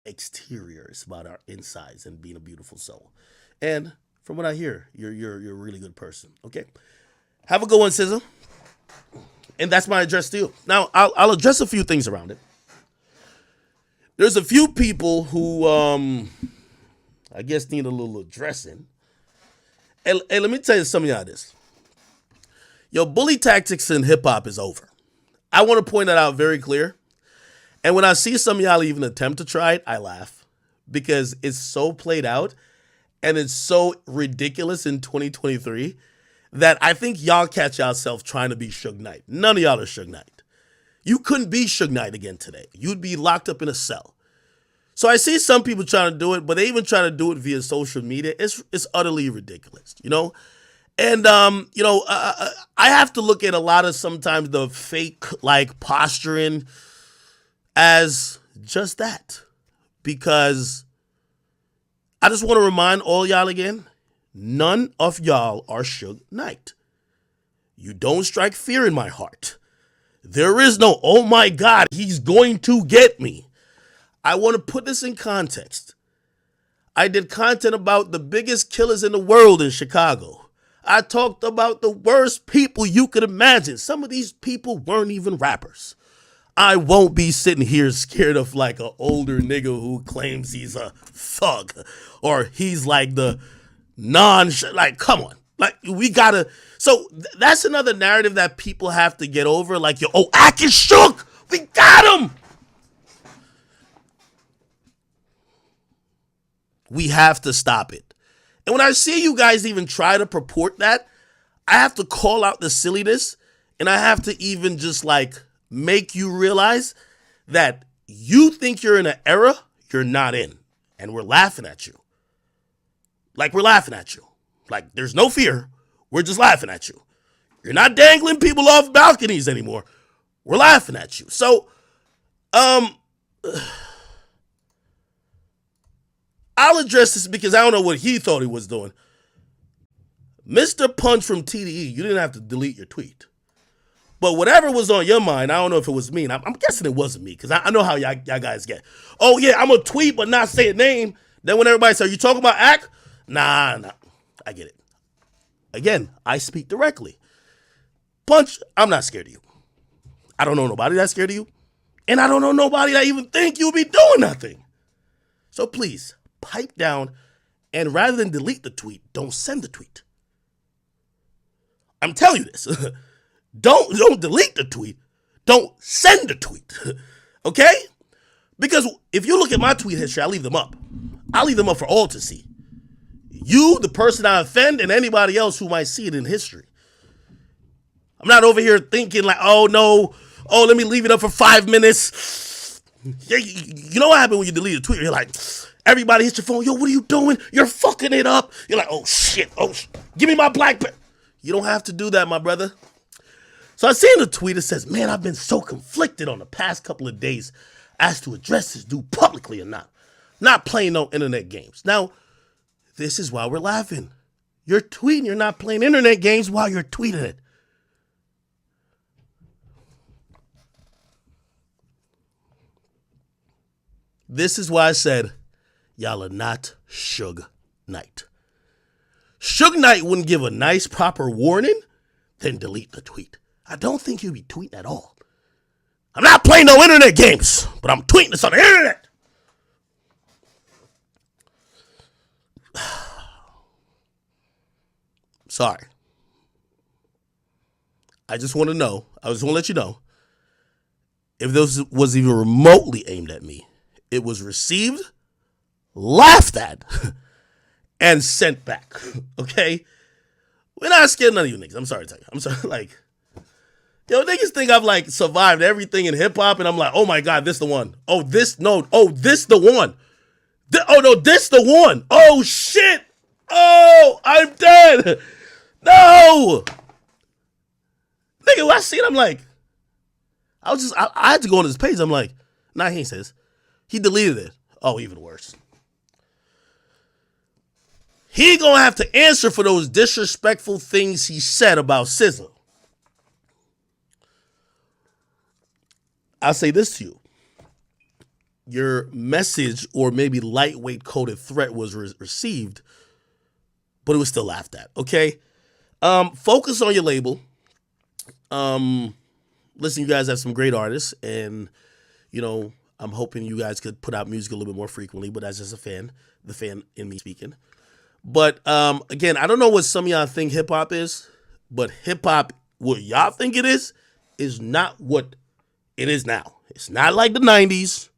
exterior. It's about our insides and being a beautiful soul. And from what I hear, you're a really good person. Okay, have a good one, SZA. And that's my address to you. Now I'll address a few things around it. There's a few people who I guess need a little addressing. And let me tell you some of y'all this. Yo, bully tactics in hip hop is over. I want to point that out very clear. And when I see some of y'all even attempt to try it, I laugh because it's so played out and it's so ridiculous in 2023 that I think y'all catch yourself trying to be Suge Knight. None of y'all are Suge Knight. You couldn't be Suge Knight again today. You'd be locked up in a cell. So I see some people trying to do it, but they even try to do it via social media. It's utterly ridiculous, you know? And, I have to look at a lot of sometimes the fake, like, posturing as just that. Because I just want to remind all y'all again, none of y'all are Suge Knight. You don't strike fear in my heart. There is no, oh my God, he's going to get me. I want to put this in context. I did content about the biggest killers in the world in Chicago. I talked about the worst people you could imagine. Some of these people weren't even rappers. I won't be sitting here scared of like an older nigga who claims he's a thug or he's like the like, come on. Like, we gotta. So that's another narrative that people have to get over. Like, yo, oh, Ak is shook. We got him. We have to stop it. And when I see you guys even try to purport that, I have to call out the silliness and I have to even just like make you realize that you think you're in an era you're not in. And we're laughing at you. Like, we're laughing at you. Like, there's no fear. We're just laughing at you. You're not dangling people off balconies anymore. We're laughing at you. So, I'll address this because I don't know what he thought he was doing. Mr. Punch from TDE, you didn't have to delete your tweet. But whatever was on your mind, I don't know if it was me. And I'm guessing it wasn't me because I know how y'all guys get. Oh, yeah, I'm going to tweet but not say a name. Then when everybody says, are you talking about Ak? Nah. I get it. Again, I speak directly. Punch, I'm not scared of you. I don't know nobody that's scared of you. And I don't know nobody that even think you'll be doing nothing. So please, pipe down, and rather than delete the tweet, don't send the tweet. I'm telling you this. Don't delete the tweet. Don't send the tweet. Okay? Because if you look at my tweet history, I leave them up. I leave them up for all to see. You, the person I offend, and anybody else who might see it in history. I'm not over here thinking like, oh no, oh, let me leave it up for 5 minutes. You know what happened when you delete a tweet? You're like, everybody hits your phone. Yo, what are you doing? You're fucking it up. You're like, oh shit. Give me my black pen. You don't have to do that, my brother. So I seen a tweet that says, man, I've been so conflicted on the past couple of days as to address this dude publicly or not. Not playing no internet games. Now, this is why we're laughing. You're tweeting. You're not playing internet games while you're tweeting it. This is why I said, y'all are not Suge Knight. Suge Knight wouldn't give a nice, proper warning, then delete the tweet. I don't think he'd be tweeting at all. I'm not playing no internet games, but I'm tweeting this on the internet. Sorry. I just want to know, I just want to let you know, if this was even remotely aimed at me, it was received, laughed at, and sent back. Okay? We're not scared of none of you niggas. I'm sorry to tell you. I'm sorry, like, yo, niggas think I've like survived everything in hip hop, and I'm like, oh my God, this the one. Oh, this the one. Oh no, this the one. Oh shit. Oh, I'm dead. No. Nigga, when I see it, I'm like, I had to go on his page. I'm like, nah, he ain't says. He deleted it. Oh, even worse. He gonna have to answer for those disrespectful things he said about SZA. I'll say this to you. your message or maybe lightweight coded threat was received, but it was still laughed at. Okay, focus on your label. Listen, you guys have some great artists, and I'm hoping you guys could put out music a little bit more frequently. But that's just the fan in me speaking. But again, I don't know what some of y'all think hip hop is, but hip hop, what y'all think it is not what it is now. It's not like the 90s.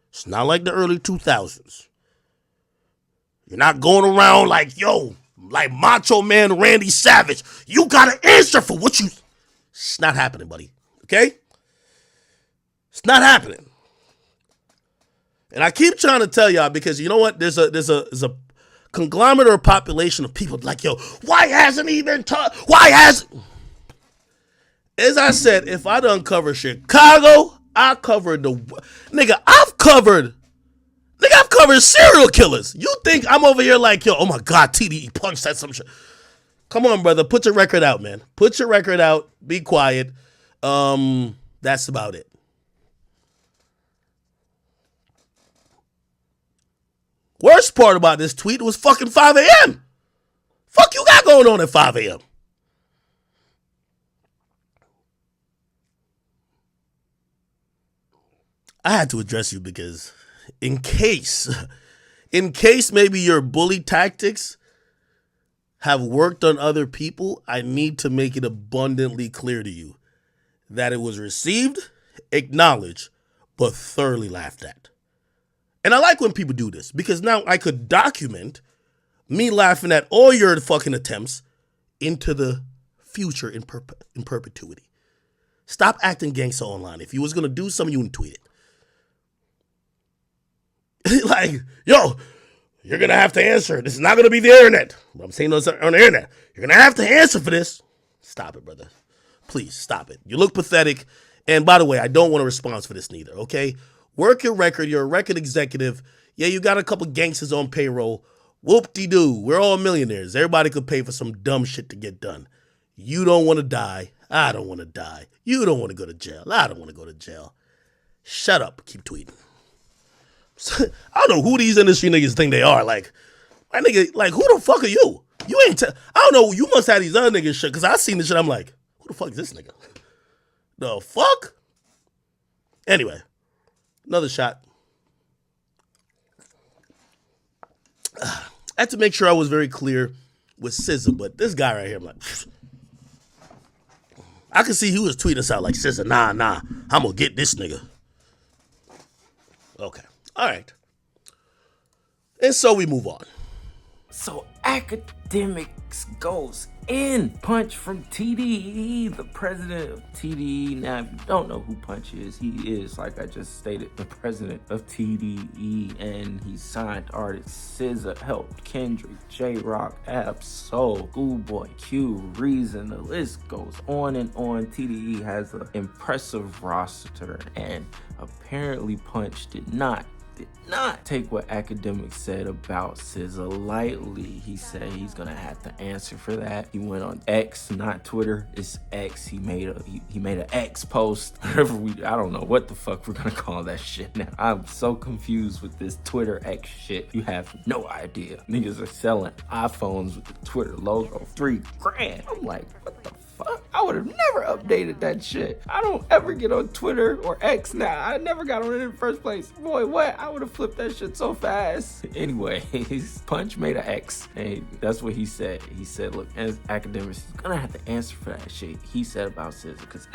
It's not like the early 2000s. You're not going around like, like Macho Man Randy Savage. You got to answer for what you... It's not happening, buddy. Okay? It's not happening. And I keep trying to tell y'all because you know what? There's a conglomerate or population of people like, why hasn't he been taught? Why hasn't... As I said, if I done cover Chicago, I covered the... I've covered serial killers. You think I'm over here like, oh my God, TDE punched that some shit. Come on, brother. Put your record out, man. Put your record out. Be quiet. That's about it. Worst part about this tweet was fucking 5 a.m. Fuck you got going on at 5 a.m.? I had to address you because in case maybe your bully tactics have worked on other people, I need to make it abundantly clear to you that it was received, acknowledged, but thoroughly laughed at. And I like when people do this because now I could document me laughing at all your fucking attempts into the future in perpetuity. Stop acting gangsta online. If you was going to do something, you wouldn't tweet it. Like, you're going to have to answer. This is not going to be the internet. I'm saying this on the internet. You're going to have to answer for this. Stop it, brother. Please, stop it. You look pathetic. And by the way, I don't want a response for this neither, okay? Work your record. You're a record executive. Yeah, you got a couple gangsters on payroll. Whoop-de-doo. We're all millionaires. Everybody could pay for some dumb shit to get done. You don't want to die. I don't want to die. You don't want to go to jail. I don't want to go to jail. Shut up. Keep tweeting. I don't know who these industry niggas think they are. Like, my nigga, like, who the fuck are you? You ain't, I don't know. You must have these other niggas shit. Cause I seen this shit. I'm like, who the fuck is this nigga? The fuck? Anyway, another shot. I had to make sure I was very clear with SZA, but this guy right here, I'm like, I could see he was tweeting us out like, SZA, nah, I'm gonna get this nigga. Okay. All right. And so we move on. So Akademiks goes in. Punch from TDE, the president of TDE. Now, if you don't know who Punch is, he is, like I just stated, the president of TDE, and he signed artists SZA, helped Kendrick, J-Rock, Ab-Soul, Schoolboy Q, Reason. The list goes on and on. TDE has an impressive roster, and apparently Punch did not take what Akademiks said about SZA lightly. He said he's gonna have to answer for that. He went on X, not Twitter. It's X. He made an X post. I don't know what the fuck we're gonna call that shit now. I'm so confused with this Twitter X shit. You have no idea. Niggas are selling iPhones with the Twitter logo, $3,000. I'm like, what the fuck? I would have never updated that shit. I don't ever get on Twitter or X now. I never got on it in the first place. Boy, what? I would have flipped that shit so fast. Anyways, Punch made an X, and that's what he said. He said, look, as Akademiks is gonna have to answer for that shit he said about SZA, because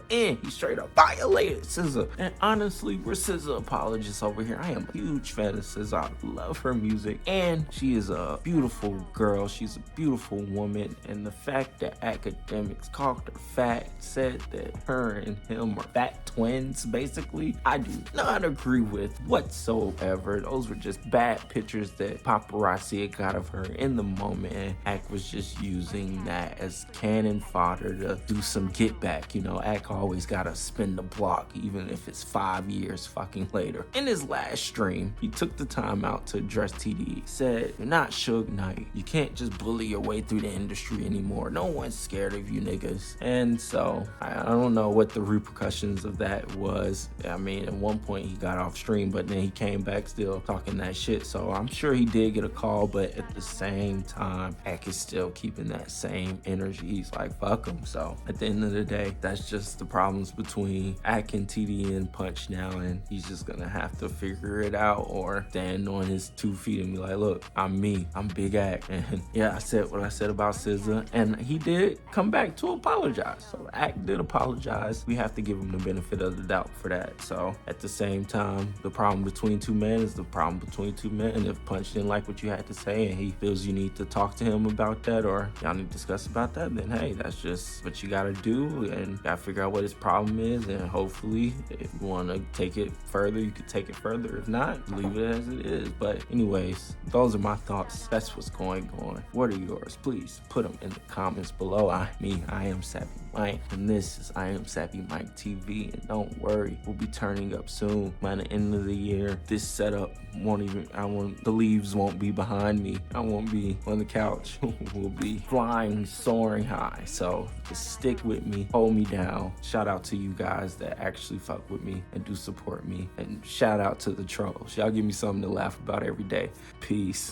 he straight up violated SZA. And honestly, we're SZA apologists over here. I am a huge fan of SZA. I love her music, and she is a beautiful girl. She's a beautiful woman, and the fact that Akademiks called her fat, said that her and him are fat twins, basically, I do not agree with whatsoever. Those were just bad pictures that paparazzi had got of her in the moment, and Ak was just using that as cannon fodder to do some get back. You know, Ak always gotta spin the block, even if it's 5 years fucking later. In his last stream, he took the time out to address TDE. Said, you're not Suge Knight. You can't just bully your way through the industry anymore. No one's scared of of you niggas. And so I don't know what the repercussions of that was. I mean, at one point he got off stream, but then he came back still talking that shit. So I'm sure he did get a call, but at the same time, Ak is still keeping that same energy. He's like, fuck him. So at the end of the day, that's just the problems between Ak and TDE and Punch now, and he's just gonna have to figure it out or stand on his 2 feet and be like, look, I'm me, I'm Big Ak. And yeah, I said what I said about SZA, and he did come back to apologize. So Ak did apologize. We have to give him the benefit of the doubt for that. So at the same time, the problem between 2 men is the problem between 2 men. And if Punch didn't like what you had to say and he feels you need to talk to him about that, or y'all need to discuss about that, then hey, that's just what you gotta do, and you gotta figure out what his problem is, and hopefully if you want to take it further, you can take it further. If not, leave it as it is. But anyways, those are my thoughts. That's what's going on. What are yours? Please put them in the comments below. I am Sappy Mike, and this is I Am Sappy Mike TV. And don't worry, we'll be turning up soon. By the end of the year, this setup the leaves won't be behind me. I won't be on the couch. We'll be flying, soaring high. So just stick with me, hold me down. Shout out to you guys that actually fuck with me and do support me. And shout out to the trolls. Y'all give me something to laugh about every day. Peace.